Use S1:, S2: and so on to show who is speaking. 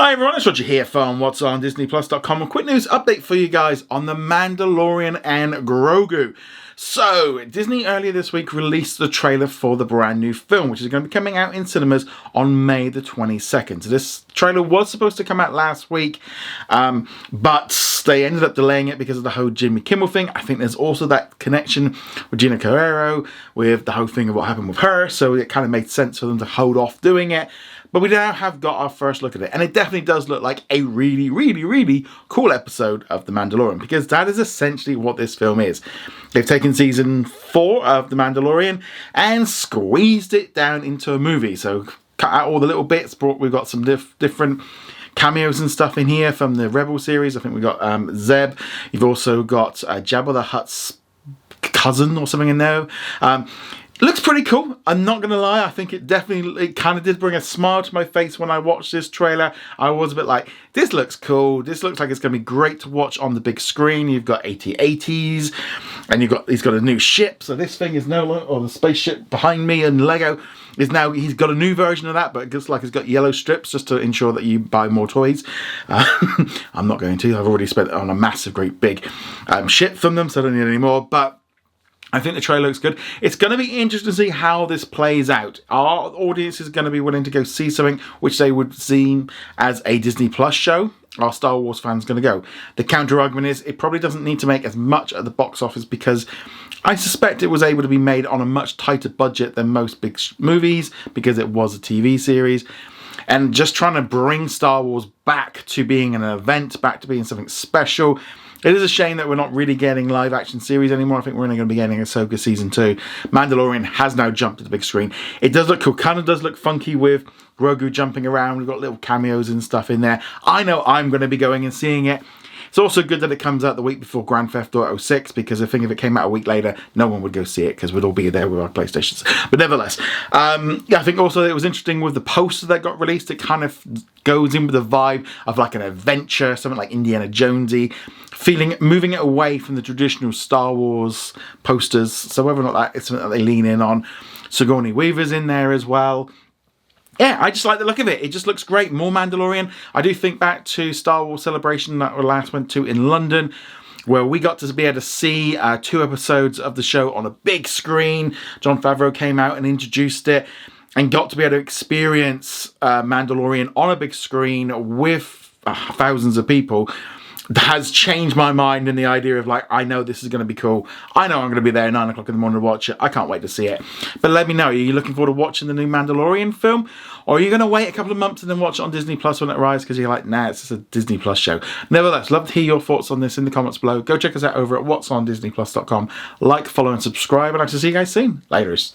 S1: Hi everyone, it's Roger here from What's on DisneyPlus.com. A quick news update for you guys on the Mandalorian and Grogu. So, Disney earlier this week released the trailer for the brand new film, which is going to be coming out in cinemas on May the 22nd. So this trailer was supposed to come out last week, but they ended up delaying it because of the whole Jimmy Kimmel thing. I think there's also that connection with Gina Carrero, with the whole thing of what happened with her, so it kind of made sense for them to hold off doing it. But we now have got our first look at it, and it definitely does look like a really cool episode of The Mandalorian, because that is essentially what this film is. They've taken season 4 of The Mandalorian and squeezed it down into a movie. So cut out all the little bits, we've got some different cameos and stuff in here from the Rebel series. I think we've got Zeb. You've also got Jabba the Hutt's cousin or something in there. Looks pretty cool. I'm not going to lie. I think it kind of did bring a smile to my face when I watched this trailer. I was a bit like, this looks cool. This looks like it's going to be great to watch on the big screen. You've got AT-ATs and he's got a new ship. So this thing is no longer, or the spaceship behind me and Lego is now, he's got a new version of that, but it looks like it's got yellow strips just to ensure that you buy more toys. I'm not going to. I've already spent on a massive, great big ship from them, so I don't need any more. But I think the trailer looks good. It's going to be interesting to see how this plays out. Our audience is going to be willing to go see something which they would see as a Disney Plus show. Our Star Wars fans going to go. The counter argument is it probably doesn't need to make as much at the box office, because I suspect it was able to be made on a much tighter budget than most big movies, because it was a TV series. And just trying to bring Star Wars back to being an event, back to being something special. It is a shame that we're not really getting live action series anymore. I think we're only going to be getting Ahsoka season 2. Mandalorian has now jumped to the big screen. It does look cool. Kind of does look funky with Grogu jumping around. We've got little cameos and stuff in there. I know I'm going to be going and seeing it. It's also good that it comes out the week before Grand Theft Auto 6, because I think if it came out a week later, no one would go see it, because we'd all be there with our PlayStations. But nevertheless, yeah, I think also it was interesting with the poster that got released. It kind of goes in with the vibe of like an adventure, something like Indiana Jonesy, moving it away from the traditional Star Wars posters. So whether or not that is something that they lean in on. Sigourney Weaver's in there as well. Yeah, I just like the look of it. It just looks great. More Mandalorian. I do think back to Star Wars Celebration that we last went to in London, where we got to be able to see 2 episodes of the show on a big screen. Jon Favreau came out and introduced it, and got to be able to experience Mandalorian on a big screen with thousands of people. Has changed my mind in the idea of like, I know this is going to be cool. I know I'm going to be there at 9 o'clock in the morning to watch it. I can't wait to see it. But let me know, are you looking forward to watching the new Mandalorian film? Or are you going to wait a couple of months and then watch it on Disney Plus when it arrives, because you're like, nah, it's just a Disney Plus show? Nevertheless, love to hear your thoughts on this in the comments below. Go check us out over at whatsondisneyplus.com. Like, follow and subscribe, and I'll see you guys soon. Laters.